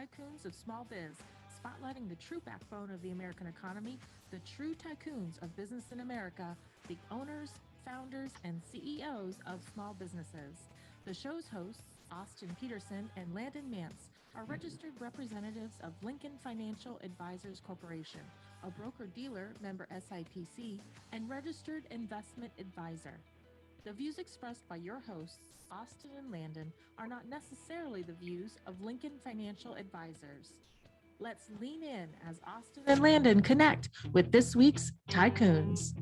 Tycoons of Small Biz, spotlighting the true backbone of the American economy, the true tycoons of business in America, the owners, founders, and CEOs of small businesses. The show's hosts, Austin Peterson and Landon Mance, are registered representatives of Lincoln Financial Advisors Corporation, a broker dealer member SIPC, and registered investment advisor. The views expressed by your hosts, Austin and Landon, are not necessarily the views of Lincoln Financial Advisors. Let's lean in as Austin and Landon connect with this week's Tycoons.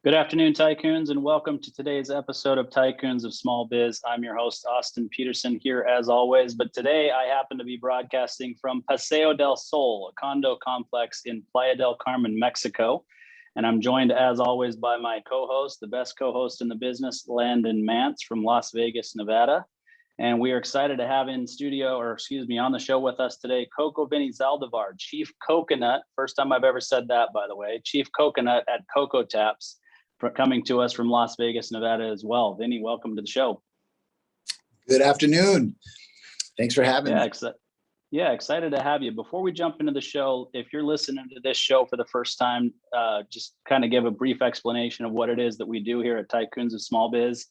Good afternoon, Tycoons, and welcome to today's episode of Tycoons of Small Biz. I'm your host, Austin Peterson, here as always, but today I happen to be broadcasting from Paseo del Sol, a condo complex in Playa del Carmen, Mexico. And I'm joined, as always, by my co-host, the best co-host in the business, Landon Mance from Las Vegas, Nevada. And we are excited to have on the show with us today, CocoVinny Zaldivar, Chief Coconut. First time I've ever said that, by the way. Chief Coconut at Coco Taps, for coming to us from Las Vegas, Nevada as well. Vinny, welcome to the show. Good afternoon. Thanks for having me. Excited to have you. Before we jump into the show, if you're listening to this show for the first time, just kind of give a brief explanation of what it is that we do here at Tycoons of Small Biz.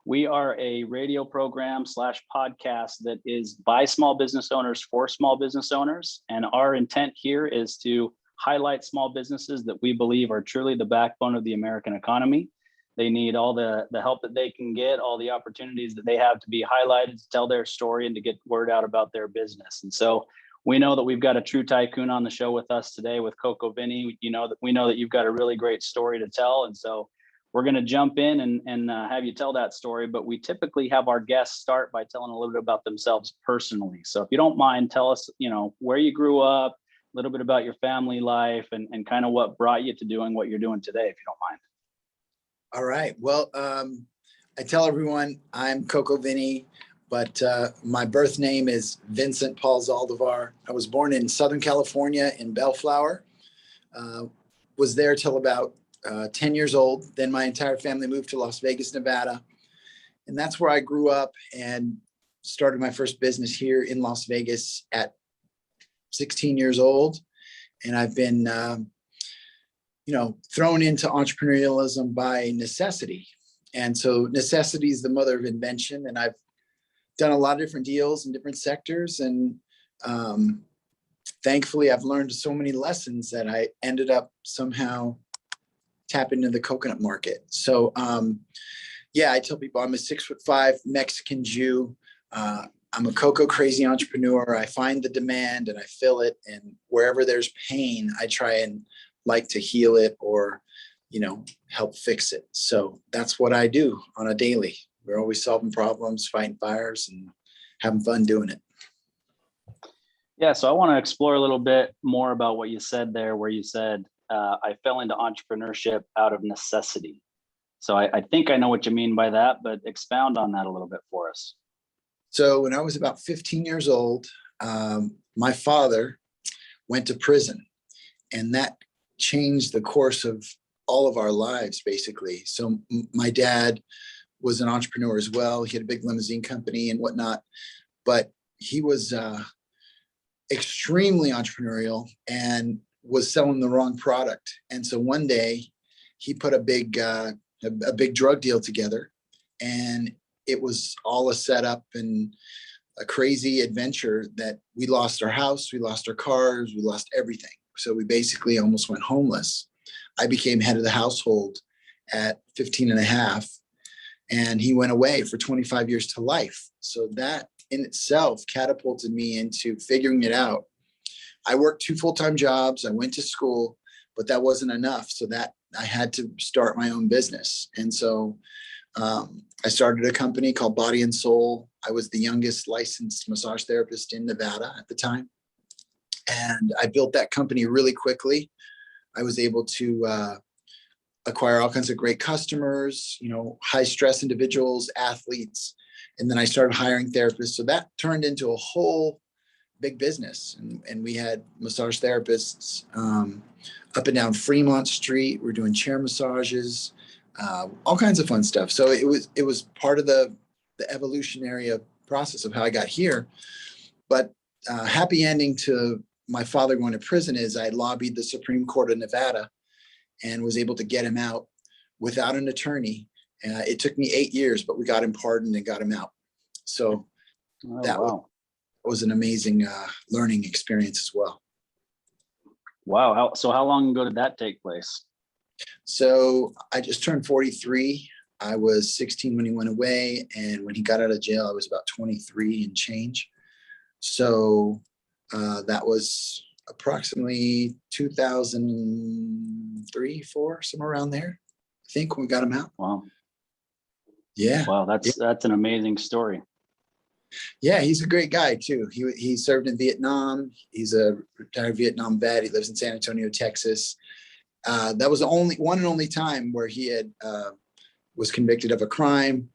We are a radio program / podcast that is by small business owners for small business owners. And our intent here is to highlight small businesses that we believe are truly the backbone of the American economy. They need all the help that they can get, all the opportunities that they have to be highlighted, to tell their story and to get word out about their business. And so we know that we've got a true tycoon on the show with us today with CocoVinny. We know that you've got a really great story to tell. And so we're going to jump in and have you tell that story. But we typically have our guests start by telling a little bit about themselves personally. So if you don't mind, tell us, where you grew up, a little bit about your family life, and kind of what brought you to doing what you're doing today, if you don't mind. All right. Well, I tell everyone I'm CocoVinny, but my birth name is Vincent Paul Zaldivar. I was born in Southern California in Bellflower. Was there till about 10 years old. Then my entire family moved to Las Vegas, Nevada. And that's where I grew up and started my first business here in Las Vegas at 16 years old. And I've been thrown into entrepreneurialism by necessity. And so necessity is the mother of invention. And I've done a lot of different deals in different sectors. And thankfully, I've learned so many lessons that I ended up somehow tapping into the coconut market. So I tell people I'm a 6'5" Mexican Jew. I'm a cocoa crazy entrepreneur. I find the demand and I fill it. And wherever there's pain, I try and like to heal it or, help fix it. So that's what I do on a daily. We're always solving problems, fighting fires, and having fun doing it. Yeah, so I want to explore a little bit more about what you said there, where you said, I fell into entrepreneurship out of necessity. So I think I know what you mean by that, but expound on that a little bit for us. So when I was about 15 years old, my father went to prison, and that changed the course of all of our lives, basically. So my dad was an entrepreneur as well. He had a big limousine company and whatnot, but he was extremely entrepreneurial and was selling the wrong product. And so one day he put a big drug deal together, and it was all a setup and a crazy adventure that we lost our house, we lost our cars, we lost everything. So we basically almost went homeless. I became head of the household at 15 and a half, and he went away for 25 years to life. So that in itself catapulted me into figuring it out. I worked 2 full-time jobs. I went to school, but that wasn't enough. So that I had to start my own business. And so I started a company called Body and Soul. I was the youngest licensed massage therapist in Nevada at the time. And I built that company really quickly. I was able to acquire all kinds of great customers, high stress individuals, athletes. And then I started hiring therapists. So that turned into a whole big business. And we had massage therapists up and down Fremont Street. We're doing chair massages, all kinds of fun stuff. So it was part of the evolutionary of process of how I got here. But happy ending to my father going to prison is I lobbied the Supreme Court of Nevada and was able to get him out without an attorney. It took me 8 years, but we got him pardoned and got him out. So that was an amazing learning experience as well. Wow. So how long ago did that take place? So I just turned 43. I was 16 when he went away. And when he got out of jail, I was about 23 and change. So that was approximately 2003, 4, somewhere around there, I think, when we got him out. Wow. Yeah. Wow. That's an amazing story. Yeah, he's a great guy too. He served in Vietnam. He's a retired Vietnam vet. He lives in San Antonio, Texas. That was the only one and only time where he had was convicted of a crime.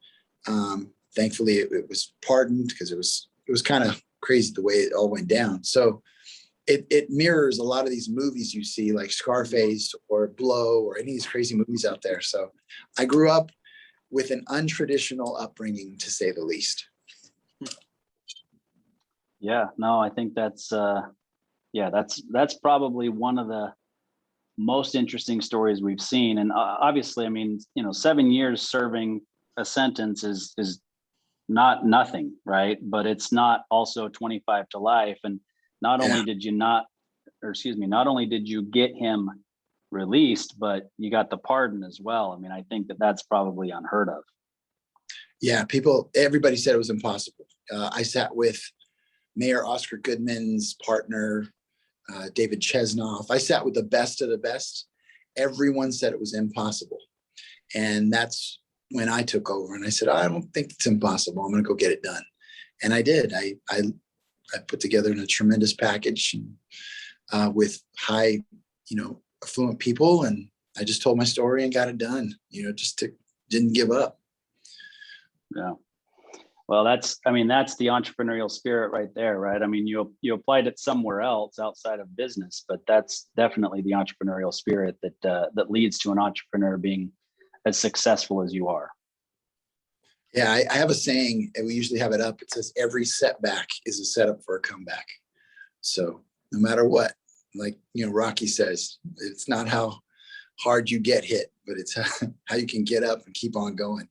Thankfully, it was pardoned because it was kind of crazy the way it all went down. So it mirrors a lot of these movies you see, like Scarface or Blow or any of these crazy movies out there. So I grew up with an untraditional upbringing, to say the least. Yeah, no, I think that's probably one of the most interesting stories we've seen. And obviously, I mean, 7 years serving a sentence is not nothing, right? But it's not also 25 to life. And not only did you get him released, but you got the pardon as well. I mean, I think that's probably unheard of. Yeah, everybody said it was impossible. I sat with Mayor Oscar Goodman's partner, David Chesnoff. I sat with the best of the best. Everyone said it was impossible. And that's when I took over and I said, I don't think it's impossible. I'm going to go get it done. And I did. I put together a tremendous package with high, affluent people. And I just told my story and got it done, didn't give up. Yeah. Well, that's the entrepreneurial spirit right there, right? I mean, you applied it somewhere else outside of business, but that's definitely the entrepreneurial spirit that leads to an entrepreneur being as successful as you are. Yeah, I have a saying, and we usually have it up. It says, every setback is a setup for a comeback. So no matter what, like, Rocky says, it's not how hard you get hit, but it's how you can get up and keep on going,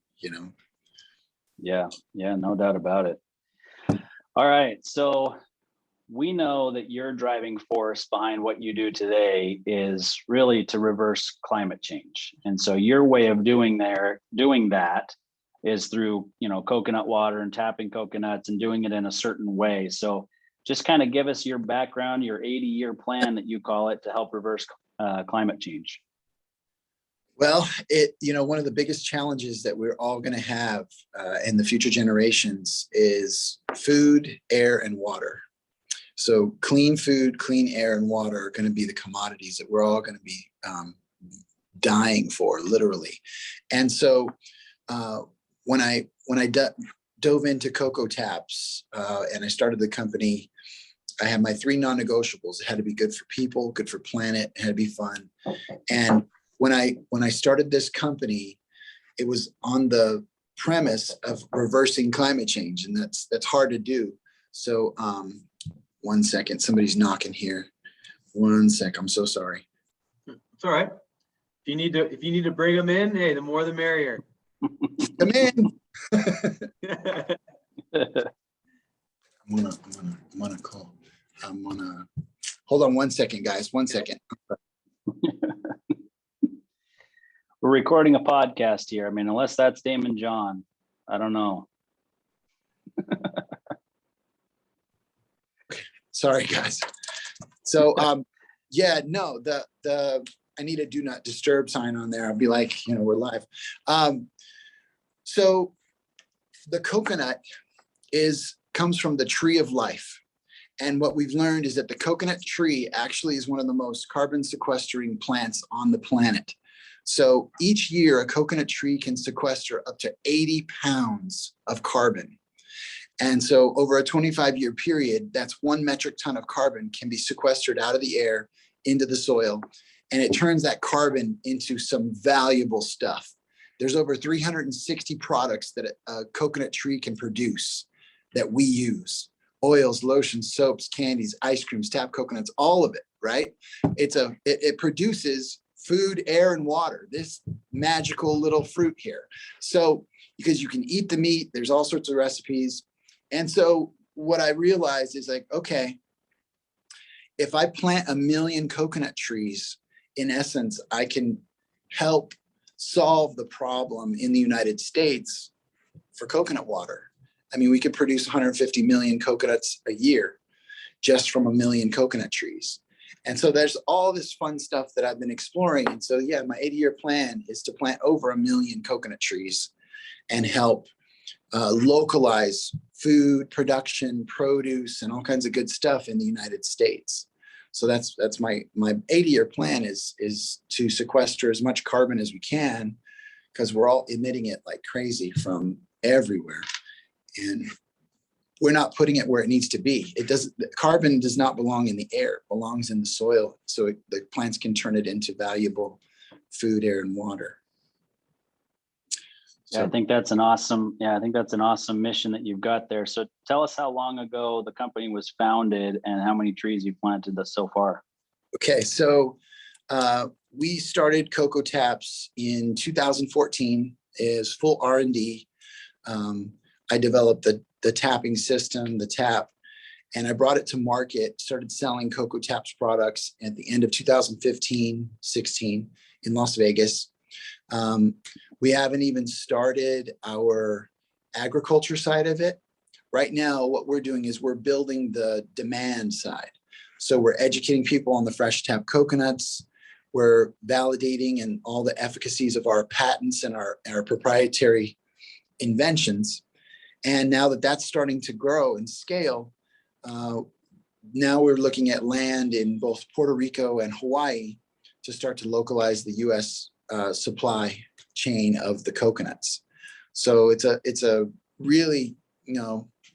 Yeah, no doubt about it. All right. So we know that your driving force behind what you do today is really to reverse climate change. And so your way of doing that is through, coconut water and tapping coconuts and doing it in a certain way. So just kind of give us your background, your 80-year plan that you call it, to help reverse climate change. Well, one of the biggest challenges that we're all going to have in the future generations is food, air, and water. So clean food, clean air, and water are going to be the commodities that we're all going to be dying for, literally. And so when I dove into Coco Taps and I started the company, I had my 3 non-negotiables. It had to be good for people, good for planet, it had to be fun. And when I started this company, it was on the premise of reversing climate change, and that's hard to do. So 1 second, somebody's knocking here. 1 sec, I'm so sorry. It's all right. If you need to bring them in, hey, the more the merrier. Come in. I'm gonna call. Hold on 1 second, guys. 1 second. We're recording a podcast here. I mean, unless that's Damon John, I don't know. Sorry, guys. So, I need a do not disturb sign on there. I'll be like, we're live. So the coconut comes from the tree of life. And what we've learned is that the coconut tree actually is one of the most carbon sequestering plants on the planet. So each year, a coconut tree can sequester up to 80 pounds of carbon. And so over a 25-year period, that's 1 metric ton of carbon can be sequestered out of the air into the soil. And it turns that carbon into some valuable stuff. There's over 360 products that a coconut tree can produce. that we use. Oils, lotions, soaps, candies, ice creams, tap coconuts, all of it, right? It produces food, air, and water, this magical little fruit here. So, because you can eat the meat, there's all sorts of recipes. And so what I realized is like, okay, if I plant 1 million coconut trees, in essence, I can help solve the problem in the United States for coconut water. I mean, we could produce 150 million coconuts a year just from 1 million coconut trees. And so there's all this fun stuff that I've been exploring. And so, yeah, my 80-year plan is to plant over 1 million coconut trees and help localize food production, produce, and all kinds of good stuff in the United States. So that's my 80-year plan is to sequester as much carbon as we can, because we're all emitting it like crazy from everywhere. And we're not putting it where it needs to be. Carbon does not belong in the air, it belongs in the soil. So the plants can turn it into valuable food, air, and water. Yeah, I think that's an awesome mission that you've got there. So tell us how long ago the company was founded and how many trees you planted so far. Okay, so we started Coco Taps in 2014 as full R&D. I developed the tapping system, the tap, and I brought it to market, started selling Coco Taps products at the end of 2015, 16 in Las Vegas. We haven't even started our agriculture side of it. Right now, what we're doing is we're building the demand side. So we're educating people on the fresh tap coconuts. We're validating and all the efficacies of our patents and our proprietary inventions. And now that that's starting to grow and scale, now we're looking at land in both Puerto Rico and Hawaii to start to localize the U.S. Supply chain of the coconuts. So it's a really,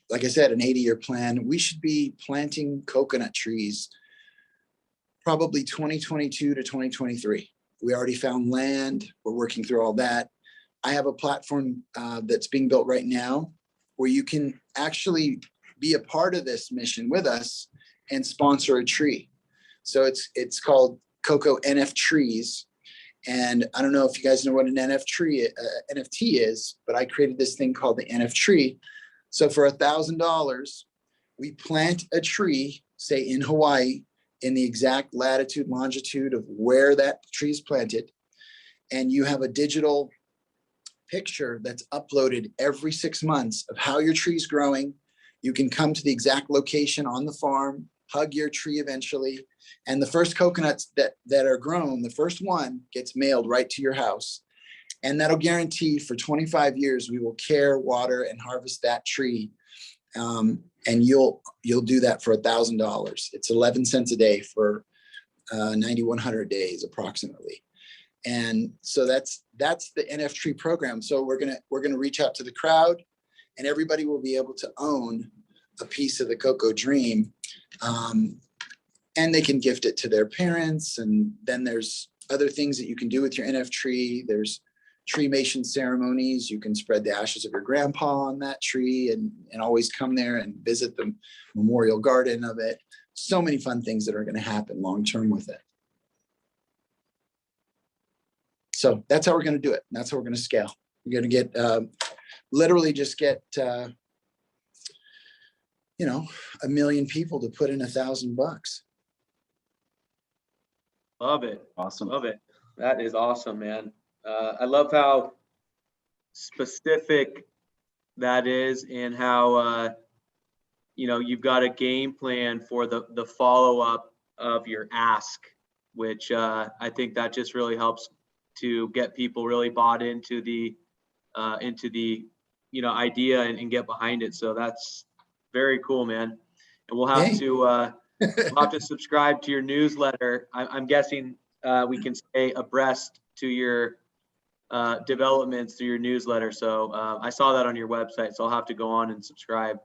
like I said, an 80-year plan. We should be planting coconut trees probably 2022 to 2023. We already found land. We're working through all that. I have a platform that's being built right now where you can actually be a part of this mission with us and sponsor a tree. So it's called Coco NF Trees. And I don't know if you guys know what an NFT is, but I created this thing called the NF Tree. So for $1,000, we plant a tree, say in Hawaii, in the exact latitude, longitude of where that tree is planted. And you have a digital picture that's uploaded every 6 months of how your tree's growing. You can come to the exact location on the farm, hug your tree eventually. And the first coconuts that are grown, the first one gets mailed right to your house. And that'll guarantee for 25 years, we will care, water, and harvest that tree. And you'll do that for $1,000. It's 11 cents a day for 9,100 days approximately. And so that's the NF Tree program. So we're gonna reach out to the crowd, and everybody will be able to own a piece of the Coco Dream. And they can gift it to their parents. And then there's other things that you can do with your NF tree. There's tree-mation ceremonies. You can spread the ashes of your grandpa on that tree and always come there and visit the memorial garden of it. So many fun things that are going to happen long-term with it. So that's how we're going to do it. That's how we're going to scale. We're going to get, literally just get, 1 million people to put in $1,000. Love it. Awesome. Love it. That is awesome, man. I love how specific that is and how, you've got a game plan for the follow-up of your ask, which I think that just really helps to get people really bought into the idea and get behind it. So that's very cool, man. And we'll have to subscribe to your newsletter. I'm guessing we can stay abreast to your developments through your newsletter. So I saw that on your website, so I'll have to go on and subscribe.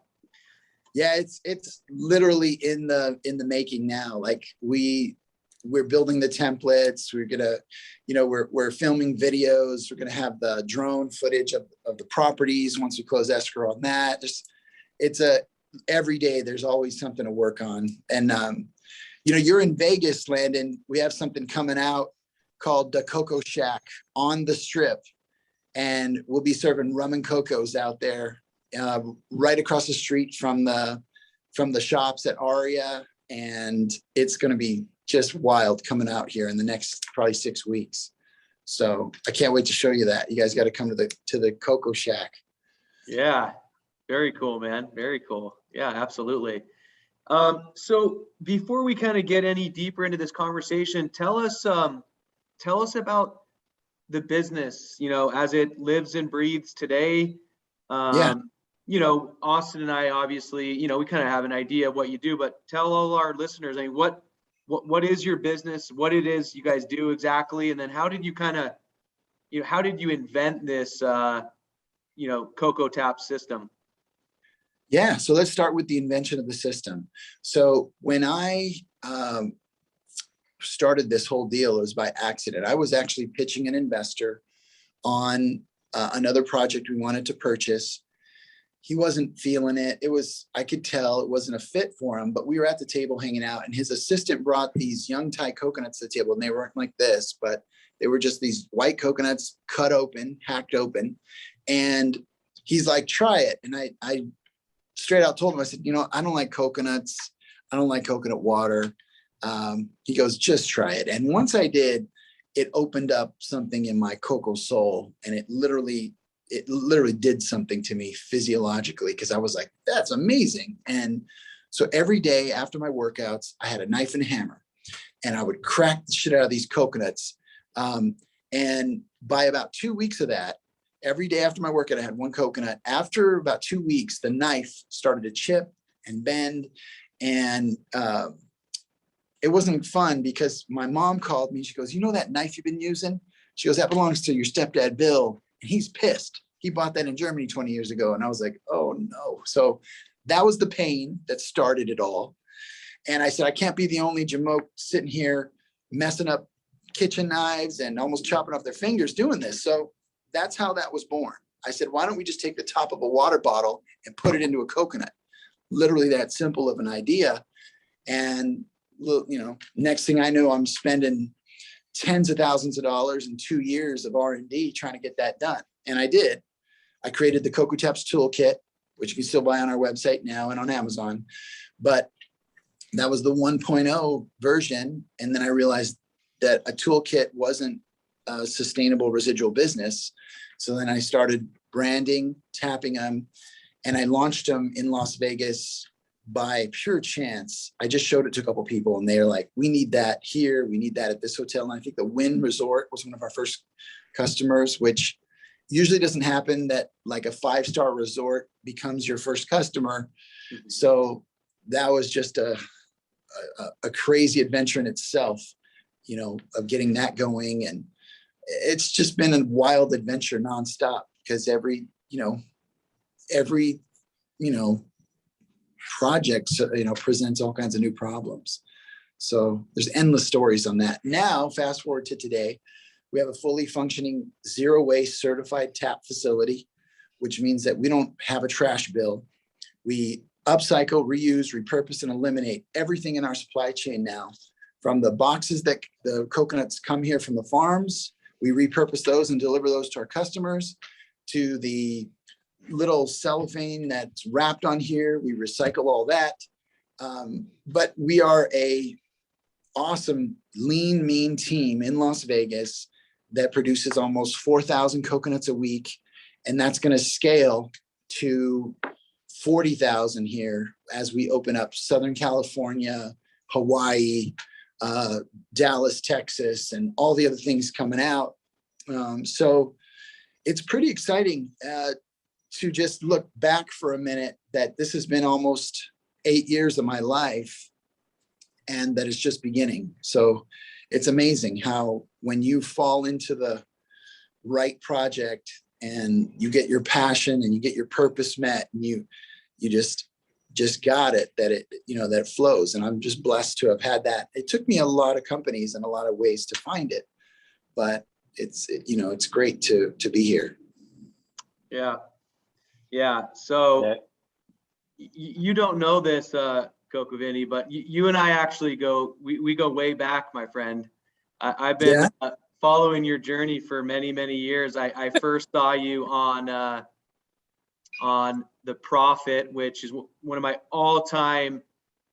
Yeah, it's literally in the making now. Like we're building the templates. We're gonna, we're filming videos. We're gonna have the drone footage of the properties once we close escrow on that. every day there's always something to work on. And, you're in Vegas, Landon. We have something coming out called the Coco Shack on the Strip. And we'll be serving rum and cocos out there, right across the street from the shops at Aria. And it's going to be just wild coming out here in the next probably 6 weeks. So I can't wait to show you that. You guys got to come to the Coco Shack. Yeah, very cool, man. Very cool. Yeah, absolutely. So before we kind of get any deeper into this conversation, tell us about the business, as it lives and breathes today. Yeah. Austin and I, obviously, we kind of have an idea of what you do, but tell all our listeners, I mean, what is your business, what it is you guys do exactly, and then how did you how did you invent this, Coco Taps system? Yeah. So let's start with the invention of the system. So when I started this whole deal, it was by accident. I was actually pitching an investor on another project we wanted to purchase. He wasn't feeling it. I could tell it wasn't a fit for him, but we were at the table hanging out, and his assistant brought these young Thai coconuts to the table, and they weren't like this, but they were just these white coconuts cut open, hacked open. And he's like, try it. And I straight out told him, I said, I don't like coconuts. I don't like coconut water. He goes, just try it. And once I did, it opened up something in my cocoa soul. And it literally did something to me physiologically, because I was like, that's amazing. And so every day after my workouts, I had a knife and a hammer, and I would crack the shit out of these coconuts. And by about 2 weeks of that, every day after my workout, I had one coconut. After about 2 weeks, the knife started to chip and bend. And it wasn't fun, because my mom called me. She goes, that knife you've been using? She goes, that belongs to your stepdad, Bill. And he's pissed. He bought that in Germany 20 years ago. And I was like, oh no. So that was the pain that started it all. And I said, I can't be the only jamoke sitting here messing up kitchen knives and almost chopping off their fingers doing this. So that's how that was born. I said, why don't we just take the top of a water bottle and put it into a coconut? Literally that simple of an idea. And, next thing I know, I'm spending tens of thousands of dollars in 2 years of R&D trying to get that done. And I did. I created the CocoTaps toolkit, which you can still buy on our website now and on Amazon. But that was the 1.0 version. And then I realized that a toolkit wasn't a sustainable residual business. So then I started branding, tapping them, and I launched them in Las Vegas by pure chance. I just showed it to a couple of people, and they're like, we need that here. We need that at this hotel. And I think the Wynn Resort was one of our first customers, which usually doesn't happen, that like a 5-star resort becomes your first customer. So that was just a crazy adventure in itself, of getting that going. And it's just been a wild adventure nonstop, because every project, presents all kinds of new problems. So there's endless stories on that. Now, fast forward to today, we have a fully functioning ZeroWaste certified tap facility, which means that we don't have a trash bill. We upcycle, reuse, repurpose, and eliminate everything in our supply chain now. From the boxes that the coconuts come here from the farms, we repurpose those and deliver those to our customers, to the little cellophane that's wrapped on here. We recycle all that. But we are a awesome, lean, mean team in Las Vegas that produces almost 4,000 coconuts a week. And that's going to scale to 40,000 here as we open up Southern California, Hawaii, Dallas, Texas, and all the other things coming out. So it's pretty exciting to just look back for a minute that this has been almost 8 years of my life, and that it's just beginning. So it's amazing how when you fall into the right project and you get your passion and you get your purpose met, and you just got it, that it flows. And I'm just blessed to have had that. It took me a lot of companies and a lot of ways to find it, but it's great to be here. Yeah. So you don't know this, CocoVinny, but you and I actually we go way back, my friend. I've been following your journey for many, many years. I first saw you on The Profit, which is one of my all-time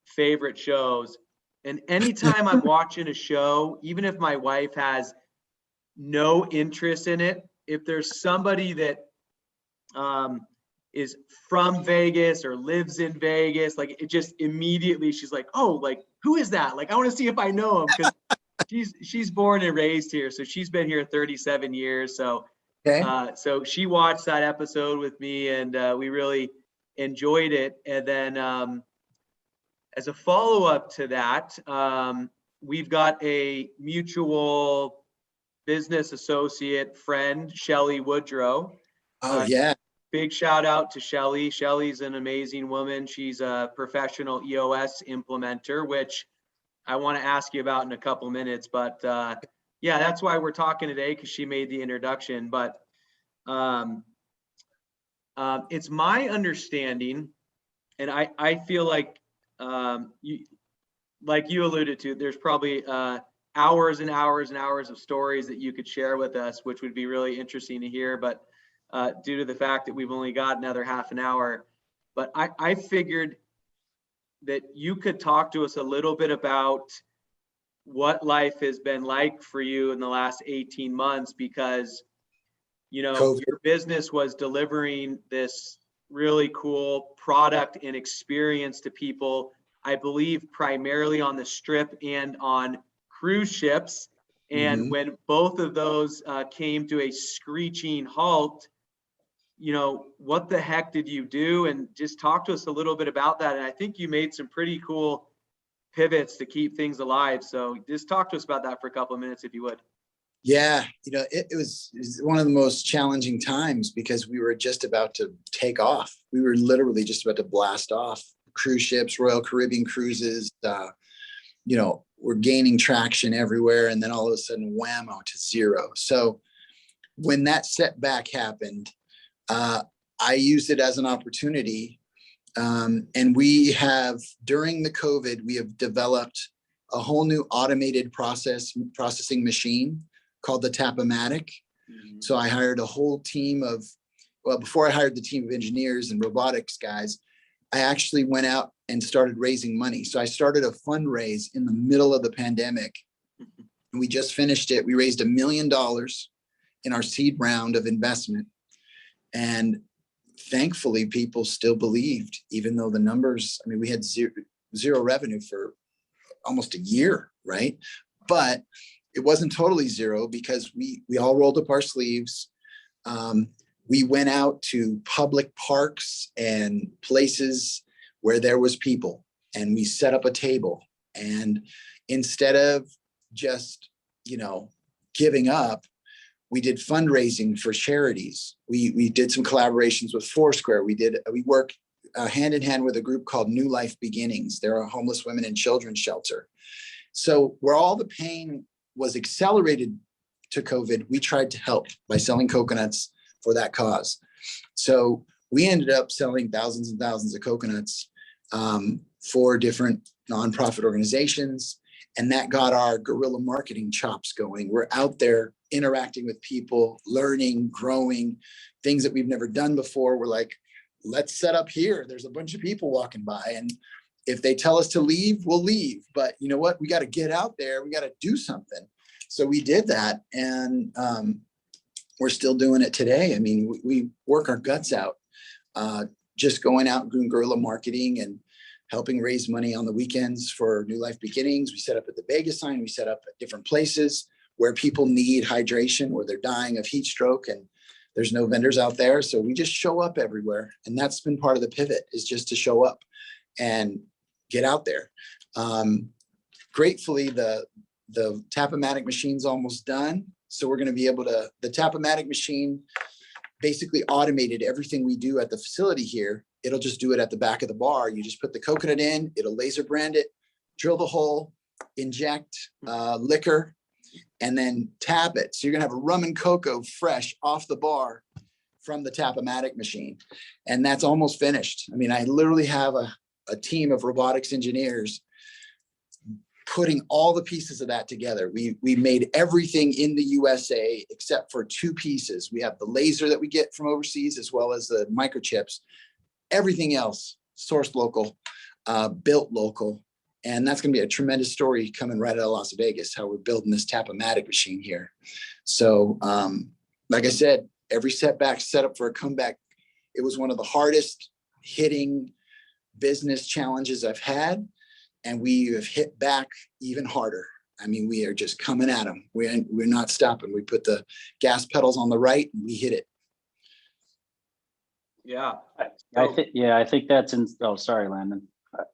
favorite shows. And anytime I'm watching a show, even if my wife has no interest in it, if there's somebody that is from Vegas or lives in Vegas, like it just immediately she's like, oh, like who is that? Like I want to see if I know him, because she's born and raised here, so she's been here 37 years. So so she watched that episode with me, and we really enjoyed it. And then as a follow-up to that, we've got a mutual business associate friend, Shelly Woodrow. Big shout out to Shelly. Shelly's an amazing woman. She's a professional EOS implementer, which I want to ask you about in a couple minutes. But yeah, that's why we're talking today, because she made the introduction. But it's my understanding, and I feel like you alluded to, there's probably hours and hours and hours of stories that you could share with us, which would be really interesting to hear. But due to the fact that we've only got another half an hour, but I figured that you could talk to us a little bit about what life has been like for you in the last 18 months, because, you know, COVID. Your business was delivering this really cool product and experience to people, I believe primarily on the Strip and on cruise ships. And when both of those came to a screeching halt, you know, what the heck did you do? And just talk to us a little bit about that. And I think you made some pretty cool pivots to keep things alive. So just talk to us about that for a couple of minutes, if you would. Yeah, you know, it was one of the most challenging times, because we were just about to take off. We were literally just about to blast off. Cruise ships, Royal Caribbean cruises, you know, we're gaining traction everywhere. And then all of a sudden, whammo, to zero. So when that setback happened, I used it as an opportunity. And we have, during the COVID, we have developed a whole new automated processing machine called the Tap-O-Matic. So I hired a whole team of, well, before I hired the team of engineers and robotics guys, I actually went out and started raising money. So I started a fundraise in the middle of the pandemic, and we just finished it. We raised $1 million in our seed round of investment. And thankfully, people still believed, even though the numbers, I mean, we had zero revenue for almost a year, right? But it wasn't totally zero, because we all rolled up our sleeves. We went out to public parks and places where there was people, and we set up a table. And instead of just, you know, giving up, we did fundraising for charities. We did some collaborations with Foursquare. We work hand in hand with a group called New Life Beginnings. They're a homeless women and children's shelter. So where all the pain was accelerated to COVID, we tried to help by selling coconuts for that cause. So we ended up selling thousands and thousands of coconuts for different nonprofit organizations. And that got our guerrilla marketing chops going. We're out there interacting with people, learning, growing, things that we've never done before. We're like, let's set up here. There's a bunch of people walking by, and if they tell us to leave, we'll leave. But you know what? We got to get out there. We got to do something. So we did that, and we're still doing it today. I mean, we work our guts out, just going out and doing guerrilla marketing and helping raise money on the weekends for New Life Beginnings. We set up at the Vegas sign. We set up at different places where people need hydration, where they're dying of heat stroke, and there's no vendors out there. So we just show up everywhere. And that's been part of the pivot, is just to show up and get out there. Gratefully, the Tap-O-Matic machine's almost done. So we're going to be able to, the Tap-O-Matic machine basically automated everything we do at the facility here. It'll just do it at the back of the bar. You just put the coconut in, it'll laser brand it, drill the hole, inject liquor, and then tap it. So you're gonna have a rum and cocoa fresh off the bar from the Tap-O-Matic machine. And that's almost finished. I mean, I literally have a team of robotics engineers putting all the pieces of that together. We made everything in the USA except for 2 pieces. We have the laser that we get from overseas, as well as the microchips. Everything else sourced local, built local. And that's going to be a tremendous story coming right out of Las Vegas, how we're building this Tap-O-Matic machine here. So like I said, every setback set up for a comeback. It was one of the hardest hitting business challenges I've had. And we have hit back even harder. I mean, we are just coming at them. We're not stopping. We put the gas pedals on the right and we hit it. Yeah. I think that's oh, sorry, Landon.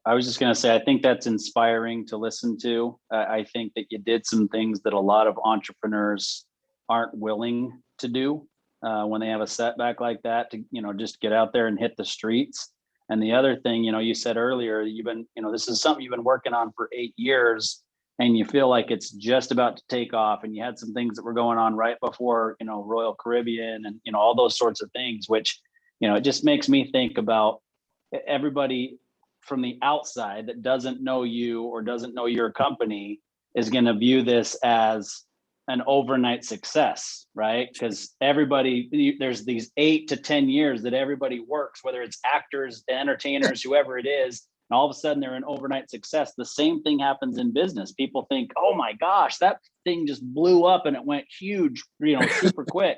I was just going to say, I think that's inspiring to listen to. I think that you did some things that a lot of entrepreneurs aren't willing to do when they have a setback like that, to, just get out there and hit the streets. And the other thing, you said earlier, you've been, this is something you've been working on for 8 years, and you feel like it's just about to take off. And you had some things that were going on right before, Royal Caribbean and, all those sorts of things, which, it just makes me think about everybody from the outside that doesn't know you or doesn't know your company is going to view this as an overnight success, right? Because there's these 8 to 10 years that everybody works, whether it's actors, entertainers, whoever it is, and all of a sudden they're an overnight success. The same thing happens in business. People think, oh my gosh, that thing just blew up and it went huge, super quick.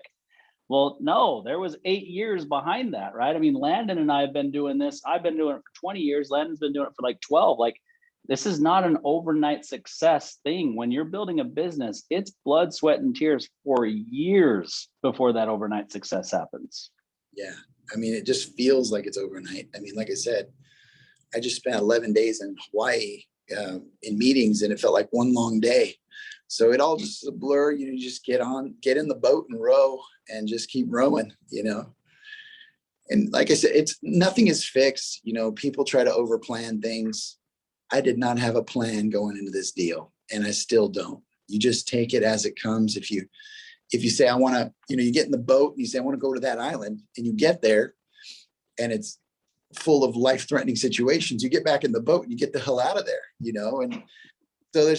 Well, no, there was 8 years behind that, right? I mean, Landon and I have been doing this. I've been doing it for 20 years. Landon's been doing it for like 12. Like, this is not an overnight success thing. When you're building a business, it's blood, sweat, and tears for years before that overnight success happens. Yeah. I mean, it just feels like it's overnight. I mean, like I said, I just spent 11 days in Hawaii in meetings, and it felt like one long day. So it all just is a blur. You just get in the boat and row and just keep rowing, And like I said, nothing is fixed. People try to overplan things. I did not have a plan going into this deal, and I still don't. You just take it as it comes. If you say, I want to, you get in the boat and you say, I want to go to that island, and you get there and it's full of life-threatening situations, you get back in the boat and you get the hell out of there, And so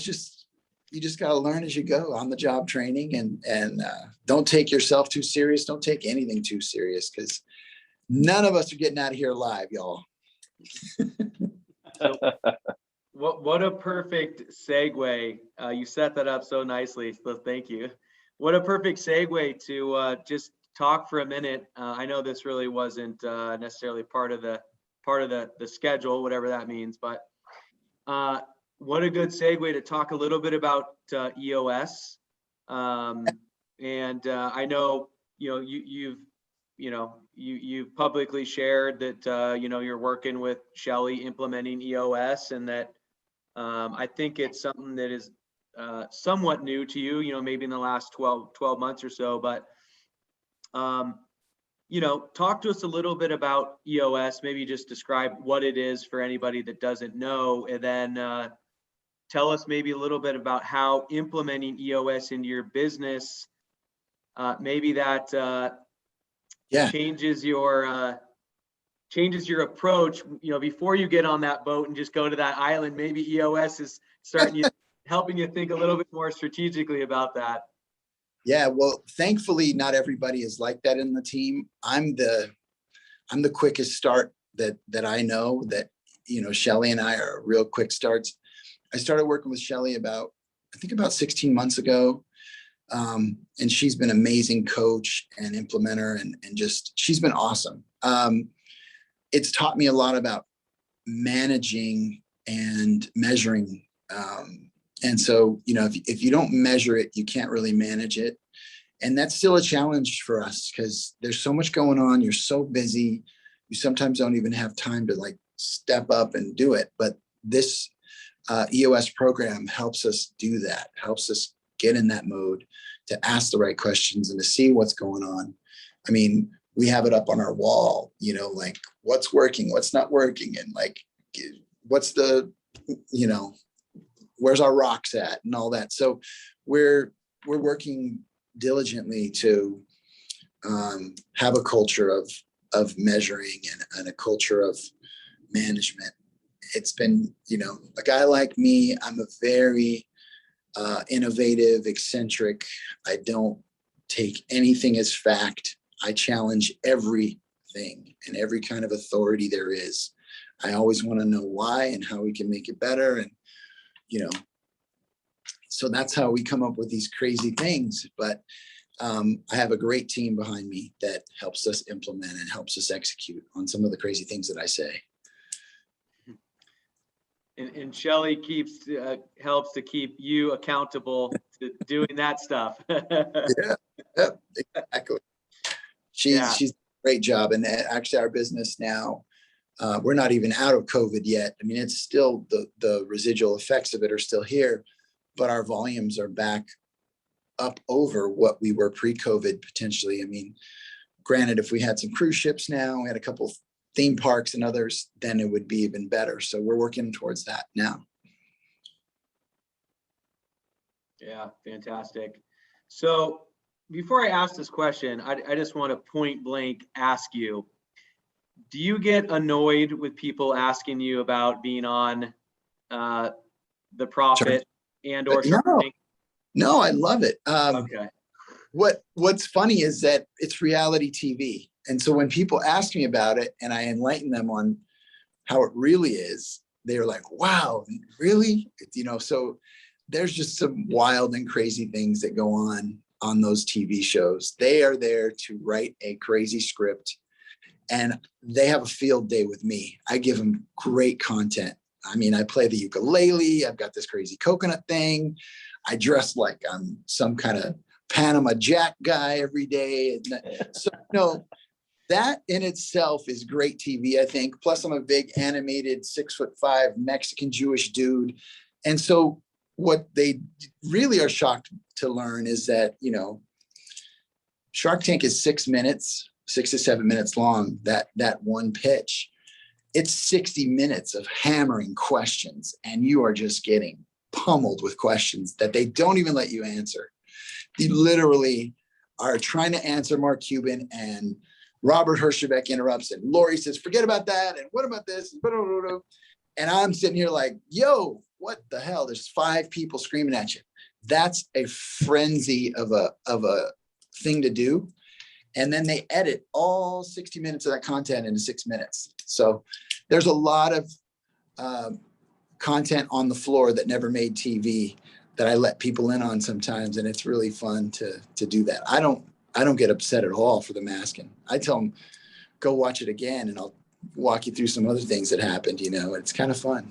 you just got to learn as you go, on the job training, and don't take yourself too serious. Don't take anything too serious, because none of us are getting out of here alive, y'all. So, what a perfect segue. You set that up so nicely, so thank you. What a perfect segue to just talk for a minute. I know this really wasn't necessarily part of the schedule, whatever that means, but what a good segue to talk a little bit about EOS. And I know you've publicly shared that you're working with Shelly implementing EOS, and that I think it's something that is somewhat new to you, maybe in the last 12 months or so, but talk to us a little bit about EOS. Maybe just describe what it is for anybody that doesn't know, and then tell us maybe a little bit about how implementing EOS into your business, maybe that changes your approach, before you get on that boat and just go to that island. Maybe EOS is helping you think a little bit more strategically about that. Yeah, well, thankfully, not everybody is like that in the team. I'm the quickest start that I know. That Shelly and I are real quick starts. I started working with Shelly about 16 months ago. And she's been an amazing coach and implementer, and just, she's been awesome. It's taught me a lot about managing and measuring. And so, if you don't measure it, you can't really manage it. And that's still a challenge for us, because there's so much going on. You're so busy. You sometimes don't even have time to step up and do it. But this EOS program helps us do that, helps us get in that mode to ask the right questions and to see what's going on. I mean, we have it up on our wall, what's working, what's not working, and what's the, where's our rocks at and all that. So we're working diligently to have a culture of measuring and a culture of management. It's been, a guy like me, I'm a very innovative, eccentric. I don't take anything as fact. I challenge everything and every kind of authority there is. I always want to know why and how we can make it better. And, so that's how we come up with these crazy things. But I have a great team behind me that helps us implement and helps us execute on some of the crazy things that I say. And Shelly helps to keep you accountable to doing that stuff. Yeah, exactly. She's a great job. And actually our business now, we're not even out of COVID yet. I mean, it's still the residual effects of it are still here, but our volumes are back up over what we were pre-COVID potentially. I mean, granted, if we had some cruise ships now, we had a couple theme parks and others, then it would be even better. So we're working towards that now. Yeah, fantastic. So before I ask this question, I just want to point blank ask you, do you get annoyed with people asking you about being on the Profit and or Shark Tank? No, I love it. Okay. What's funny is that it's reality TV. And so when people ask me about it and I enlighten them on how it really is, they're like, wow, really? So there's just some wild and crazy things that go on those TV shows. They are there to write a crazy script and they have a field day with me. I give them great content. I mean, I play the ukulele. I've got this crazy coconut thing. I dress like I'm some kind of Panama Jack guy every day. So, that in itself is great TV, I think. Plus, I'm a big animated 6'5" Mexican Jewish dude. And so what they really are shocked to learn is that, Shark Tank is 6 minutes, 6 to 7 minutes long, that one pitch. It's 60 minutes of hammering questions, and you are just getting pummeled with questions that they don't even let you answer. You literally are trying to answer Mark Cuban, and Robert Herjavec interrupts, and Lori says, forget about that, and what about this? And I'm sitting here like, yo, what the hell? There's 5 people screaming at you. That's a frenzy of a thing to do. And then they edit all 60 minutes of that content into 6 minutes. So there's a lot of content on the floor that never made TV that I let people in on sometimes. And it's really fun to do that. I don't get upset at all for them asking. I tell them, go watch it again and I'll walk you through some other things that happened, It's kind of fun.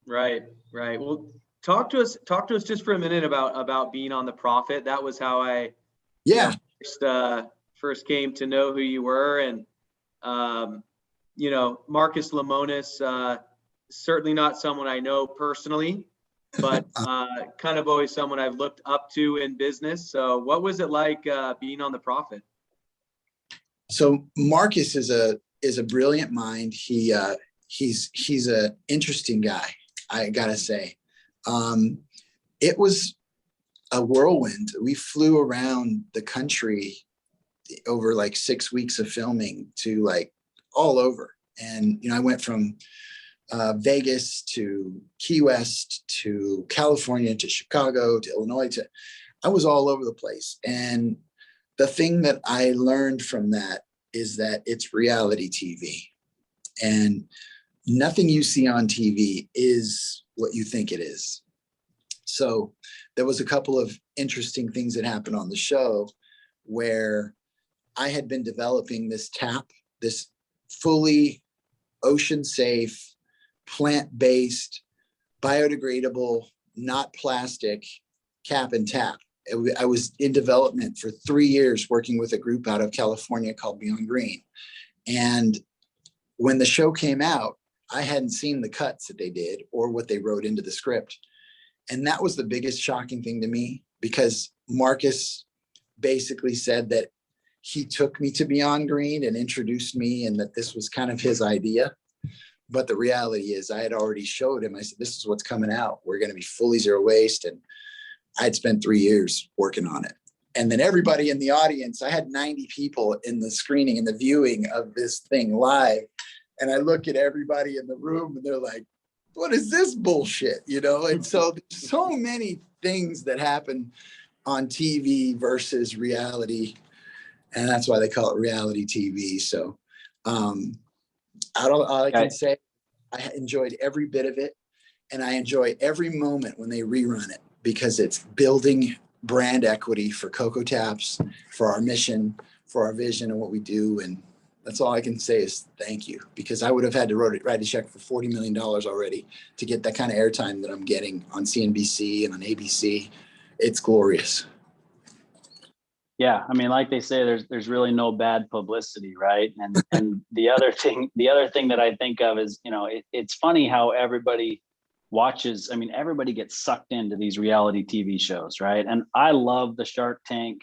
Right. Well, talk to us just for a minute about being on the Profit. That was how I first came to know who you were. And Marcus Lemonis, certainly not someone I know personally, but kind of always someone I've looked up to in business. So what was it like being on the Profit? So Marcus is a brilliant mind. He's an interesting guy, I gotta say. It was a whirlwind. We flew around the country over like 6 weeks of filming to like all over. And, I went from Vegas to Key West to California to Chicago to Illinois I was all over the place. And the thing that I learned from that is that it's reality TV, and nothing you see on TV is what you think it is. So there was a couple of interesting things that happened on the show where I had been developing this tap, this fully ocean safe, plant-based, biodegradable, not plastic cap and tap. I was in development for 3 years working with a group out of California called Beyond Green. And when the show came out, I hadn't seen the cuts that they did or what they wrote into the script. And that was the biggest shocking thing to me, because Marcus basically said that he took me to Beyond Green and introduced me, and that this was kind of his idea. But the reality is I had already showed him. I said, this is what's coming out. We're going to be fully zero waste. And I'd spent 3 years working on it. And then everybody in the audience, I had 90 people in the screening and the viewing of this thing live. And I look at everybody in the room and they're like, what is this bullshit? You know? And so there's so many things that happen on TV versus reality. And that's why they call it reality TV. So all I can say, I enjoyed every bit of it. And I enjoy every moment when they rerun it, because it's building brand equity for Coco Taps, for our mission, for our vision and what we do. And that's all I can say is thank you, because I would have had to write a check for $40 million already to get that kind of airtime that I'm getting on CNBC and on ABC. It's glorious. Yeah, I mean, like they say, there's really no bad publicity, right? And the other thing that I think of is, you know, it's funny how everybody watches. I mean, everybody gets sucked into these reality TV shows, right? And I love the Shark Tank.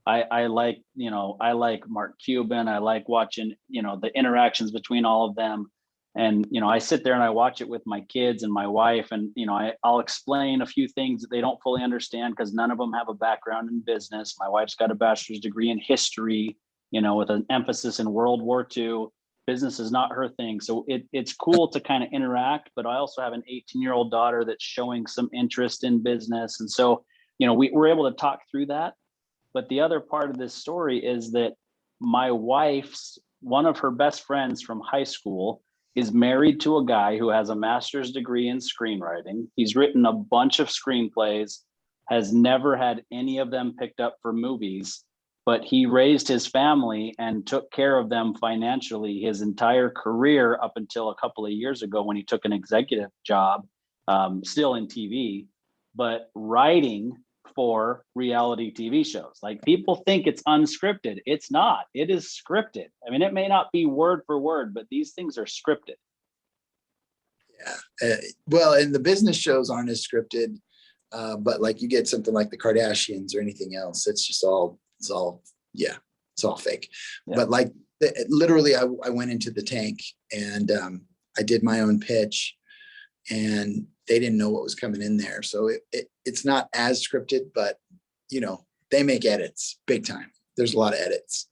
I like, you know, I like Mark Cuban. I like watching, you know, the interactions between all of them. And, you know, I sit there and I watch it with my kids and my wife, and, you know, I'll explain a few things that they don't fully understand because none of them have a background in business. My wife's got a bachelor's degree in history, you know, with an emphasis in World War II. Business is not her thing. So it's cool to kind of interact, but I also have an 18-year-old daughter that's showing some interest in business. And so, you know, we're able to talk through that. But the other part of this story is that my wife's, one of her best friends from high school is married to a guy who has a master's degree in screenwriting. He's written a bunch of screenplays, has never had any of them picked up for movies, but he raised his family and took care of them financially his entire career up until a couple of years ago when he took an executive job, still in TV, but writing for reality TV shows. Like, people think it's unscripted. It's not. It is scripted. I mean, it may not be word for word, but these things are scripted. Yeah. Well, and the business shows aren't as scripted, but like you get something like the Kardashians or anything else, it's all fake. Yeah. But like literally, I went into the tank and I did my own pitch, and they didn't know what was coming in there. So it's not as scripted, but, you know, they make edits big time. There's a lot of edits.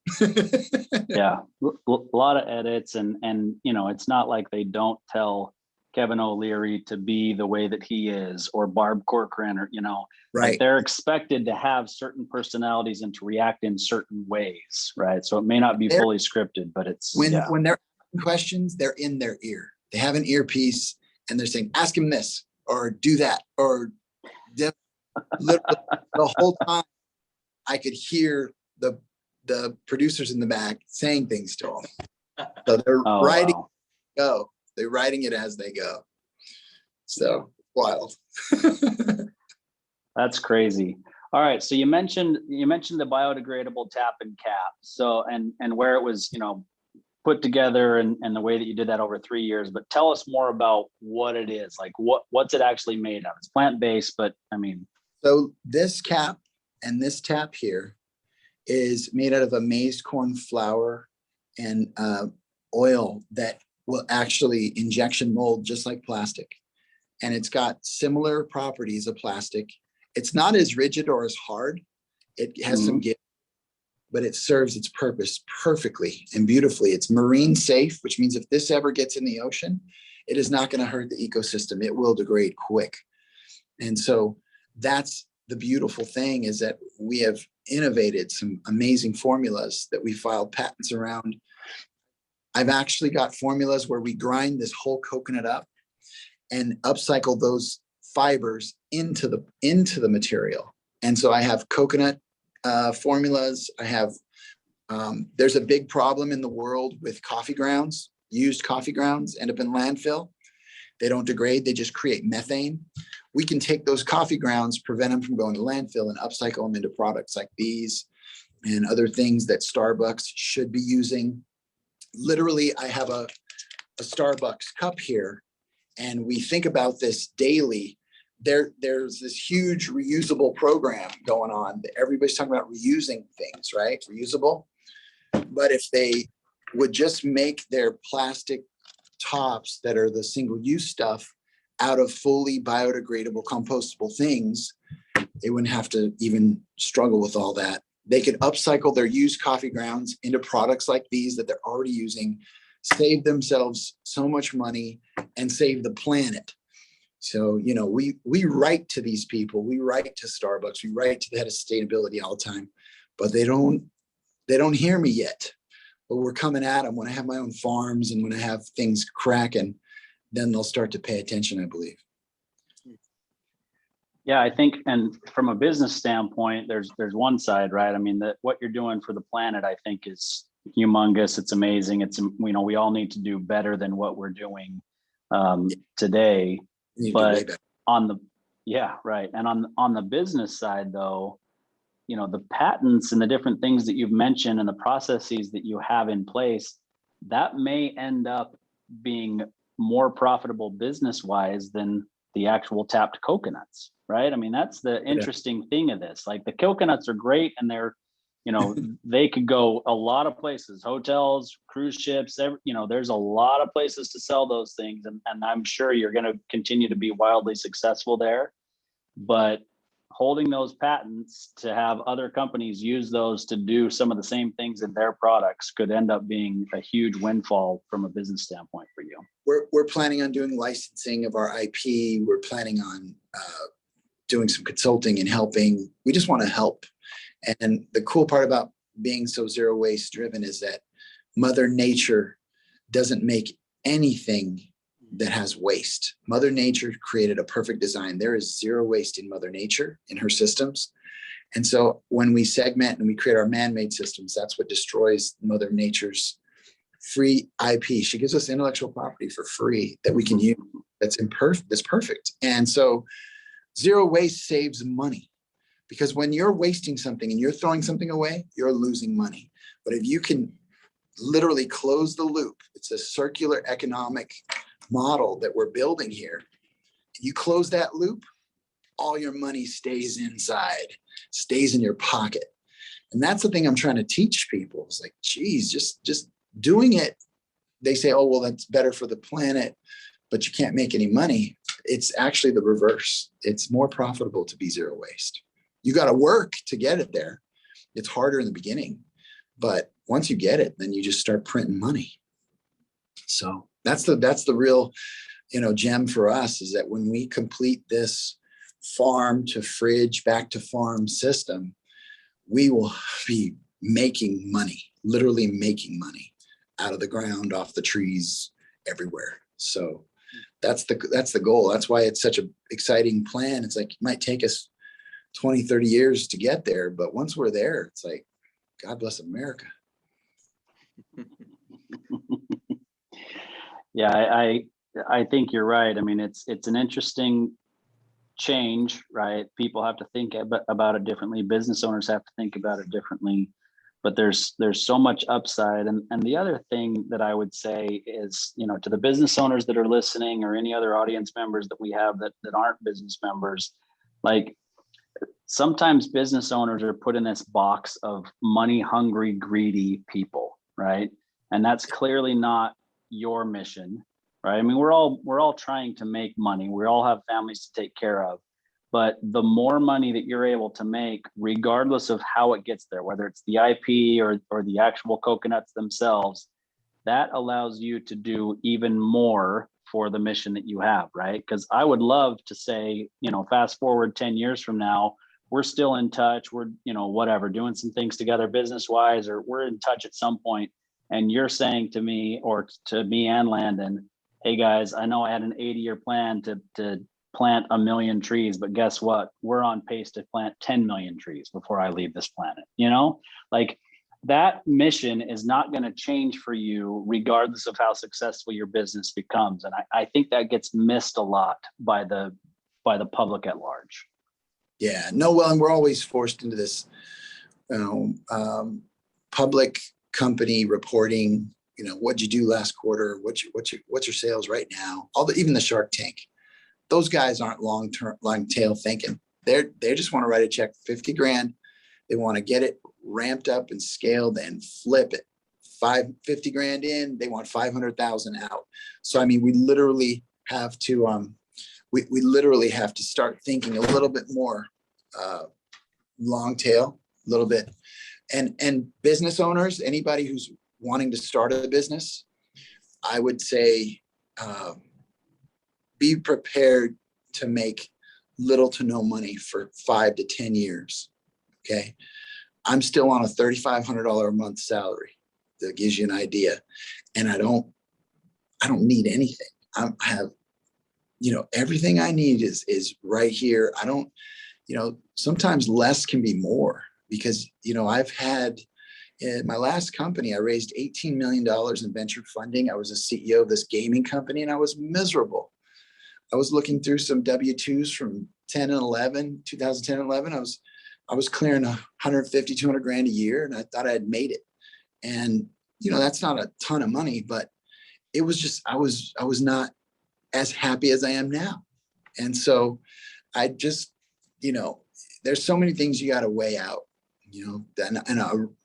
Yeah, a lot of edits. And, you know, it's not like they don't tell Kevin O'Leary to be the way that he is, or Barb Corcoran, or, you know, right. Like, they're expected to have certain personalities and to react in certain ways. Right. So it may not be fully scripted, but it's when they're asking questions, they're in their ear. They have an earpiece. And they're saying, ask him this, or do that, or literally the whole time I could hear the producers in the back saying things to them. So they're writing, wow. They're writing it as they go. So wild. That's crazy. All right. So you mentioned the biodegradable tap and cap. So, and where it was, you know, put together and the way that you did that over 3 years, but tell us more about what it is. Like, what's it actually made of? It's plant-based, but I mean. So this cap and this tap here is made out of a maize corn flour and oil that will actually injection mold just like plastic. And it's got similar properties of plastic. It's not as rigid or as hard. It has some give, but it serves its purpose perfectly and beautifully. It's marine safe, which means if this ever gets in the ocean, it is not going to hurt the ecosystem. It will degrade quick. And so that's the beautiful thing, is that we have innovated some amazing formulas that we filed patents around. I've actually got formulas where we grind this whole coconut up and upcycle those fibers into the material. And so I have coconut formulas. I have, there's a big problem in the world with coffee grounds. Used coffee grounds end up in landfill. They don't degrade, they just create methane. We can take those coffee grounds, prevent them from going to landfill, and upcycle them into products like these and other things that Starbucks should be using. Literally, I have a Starbucks cup here, and we think about this daily. There's this huge reusable program going on. Everybody's talking about reusing things, right? Reusable. But if they would just make their plastic tops that are the single-use stuff out of fully biodegradable, compostable things, They wouldn't have to even struggle with all that. They could upcycle their used coffee grounds into products like these that they're already using, save themselves so much money, and save the planet. So, you know, we write to these people, we write to Starbucks, we write to the head of sustainability all the time, but they don't hear me yet. But we're coming at them. When I have my own farms and when I have things cracking, then they'll start to pay attention, I believe. Yeah, I think, and from a business standpoint, there's one side, right? I mean, that what you're doing for the planet, I think, is humongous. It's amazing. It's, you know, we all need to do better than what we're doing today. But on the, yeah, right. And on the business side, though, you know, the patents and the different things that you've mentioned and the processes that you have in place, that may end up being more profitable business-wise than the actual tapped coconuts, right? I mean, that's the interesting thing of this. Like, the coconuts are great, and they're, you know, they could go a lot of places, hotels, cruise ships, you know, there's a lot of places to sell those things. And I'm sure you're going to continue to be wildly successful there. But holding those patents to have other companies use those to do some of the same things in their products could end up being a huge windfall from a business standpoint for you. We're planning on doing licensing of our IP. We're planning on doing some consulting and helping. We just want to help. And the cool part about being so zero waste driven is that Mother Nature doesn't make anything that has waste. Mother Nature created a perfect design. There is zero waste in Mother Nature, in her systems. And so when we segment and we create our man-made systems, that's what destroys Mother Nature's free IP. She gives us intellectual property for free that we can use. That's perfect. And so zero waste saves money, because when you're wasting something and you're throwing something away, you're losing money. But if you can literally close the loop, it's a circular economic model that we're building here. You close that loop, all your money stays inside, stays in your pocket. And that's the thing I'm trying to teach people. It's like, geez, just doing it. They say, oh, well, that's better for the planet, but you can't make any money. It's actually the reverse. It's more profitable to be zero waste. You got to work to get it there. It's harder in the beginning, but once you get it, then you just start printing money. So that's the real, you know, gem for us, is that when we complete this farm to fridge, back to farm system, we will be making money, literally making money out of the ground, off the trees, everywhere. So that's the goal. That's why it's such an exciting plan. It's like, it might take us 20, 30 years to get there, but once we're there, it's like, God bless America. Yeah, I think you're right. I mean, it's an interesting change, right? People have to think about it differently. Business owners have to think about it differently. But there's so much upside. And the other thing that I would say is, you know, to the business owners that are listening, or any other audience members that we have that aren't business members, like, sometimes business owners are put in this box of money hungry, greedy people, right? And that's clearly not your mission, right? I mean, we're all trying to make money. We all have families to take care of. But the more money that you're able to make, regardless of how it gets there, whether it's the IP or the actual coconuts themselves, that allows you to do even more for the mission that you have, right? Because I would love to say, you know, fast forward 10 years from now, we're still in touch. We're, you know, whatever, doing some things together business wise, or we're in touch at some point. And you're saying to me, or to me and Landon, hey guys, I know I had an 80-year plan to plant 1 million trees, but guess what? We're on pace to plant 10 million trees before I leave this planet. You know, like, that mission is not going to change for you regardless of how successful your business becomes. And I think that gets missed a lot by the public at large. Yeah, no, well, and we're always forced into this, public company reporting, you know, what'd you do last quarter? What's your sales right now? Even the Shark Tank, those guys aren't long tail thinking. They just want to write a check for 50 grand. They want to get it ramped up and scaled and flip it. 50 grand in, they want 500,000 out. So, I mean, we literally have to, we literally have to start thinking a little bit more long tail, a little bit. And business owners, anybody who's wanting to start a business, I would say be prepared to make little to no money for 5 to 10 years. Okay. I'm still on a $3,500 a month salary. That gives you an idea. And I don't need anything. I have, everything I need is right here. I don't, sometimes less can be more because, I've had in my last company, I raised $18 million in venture funding. I was a CEO of this gaming company and I was miserable. I was looking through some W-2s from 2010 and 11. I was clearing 150, 200 grand a year and I thought I had made it. And, that's not a ton of money, but it was just, I was not as happy as I am now. And so I just, there's so many things you got to weigh out, and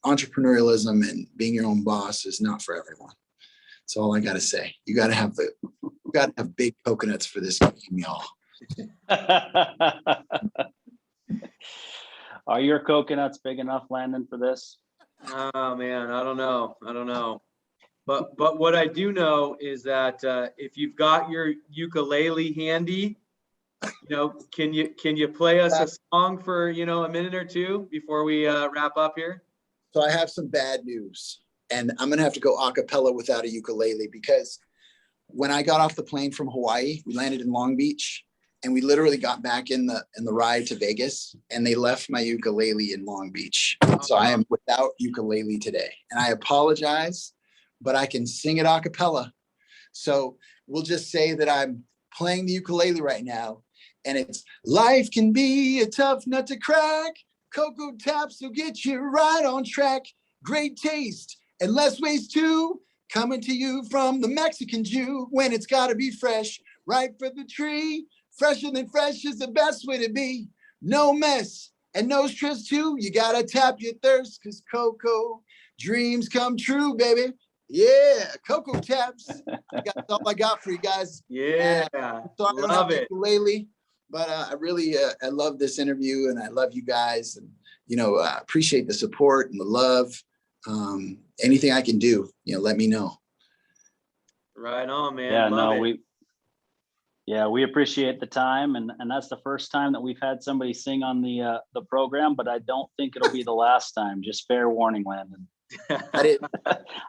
entrepreneurialism and being your own boss is not for everyone. That's all I got to say. You got to have big coconuts for this game, y'all. Are your coconuts big enough, Landon, for this? Oh man, I don't know. But what I do know is that if you've got your ukulele handy, can you play us a song for a minute or two before we wrap up here? So I have some bad news, and I'm gonna have to go a cappella without a ukulele because when I got off the plane from Hawaii, we landed in Long Beach, and we literally got back in the ride to Vegas, and they left my ukulele in Long Beach. So I am without ukulele today, and I apologize, but I can sing it a cappella. So we'll just say that I'm playing the ukulele right now, and it's life can be a tough nut to crack. Coco Taps will get you right on track. Great taste and less waste too. Coming to you from the Mexican Jew when it's got to be fresh, right for the tree. Fresher than fresh is the best way to be. No mess and no stress too. You got to tap your thirst because Coco dreams come true, baby. Yeah, Coco Taps. That's all I got for you guys. Yeah, sorry, love it. Lately, but I really I love this interview and I love you guys and appreciate the support and the love. Anything I can do, let me know. Right on, man. Yeah, love no, it. we appreciate the time, and that's the first time that we've had somebody sing on the program, but I don't think it'll be the last time. Just fair warning, Landon.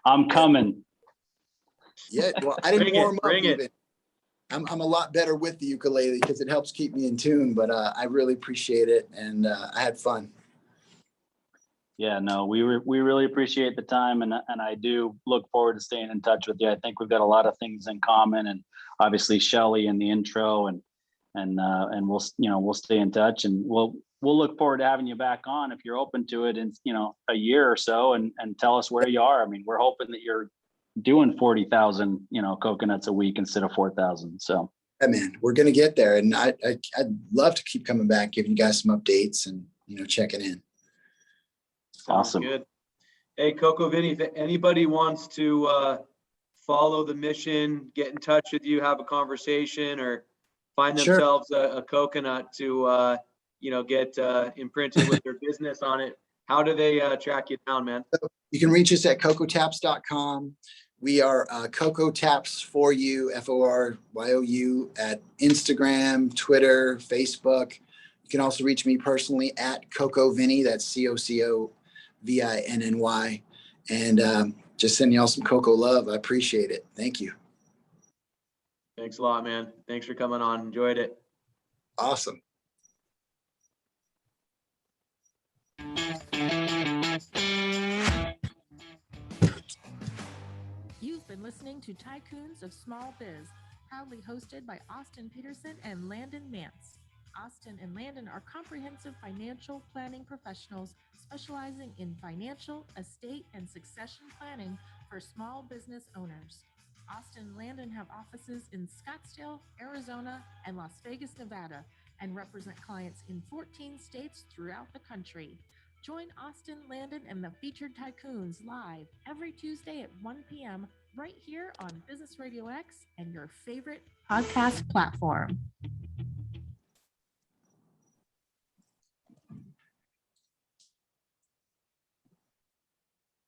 I'm coming. Yeah, well, I didn't warm up even. I'm a lot better with the ukulele because it helps keep me in tune, but I really appreciate it, and I had fun. Yeah, no, we really appreciate the time, and I do look forward to staying in touch with you. I think we've got a lot of things in common, and obviously Shelly in the intro, and we'll stay in touch, and we'll look forward to having you back on if you're open to it in a year or so, and tell us where you are. I mean, we're hoping that you're doing 40,000 coconuts a week instead of 4,000. So yeah, man, we're gonna get there, and I'd love to keep coming back, giving you guys some updates, and checking in. Awesome. Good. Hey, CocoVinny, if anybody wants to follow the mission, get in touch with you, have a conversation, or find themselves a coconut to get imprinted with their business on it, how do they track you down, man? You can reach us at CocoTaps.com. We are Coco Taps for you, FORYOU, at Instagram, Twitter, Facebook. You can also reach me personally at CocoVinny, that's CocoVinny, and just send y'all some Coco love. I appreciate it. Thank you. Thanks a lot, man. Thanks for coming on. Enjoyed it. Awesome. You've been listening to Tycoons of Small Biz, proudly hosted by Austin Peterson and Landon Mance. Austin and Landon are comprehensive financial planning professionals specializing in financial, estate, and succession planning for small business owners. Austin and Landon have offices in Scottsdale, Arizona, and Las Vegas, Nevada, and represent clients in 14 states throughout the country. Join Austin, Landon, and the featured Tycoons live every Tuesday at 1 p.m. right here on Business Radio X and your favorite podcast platform.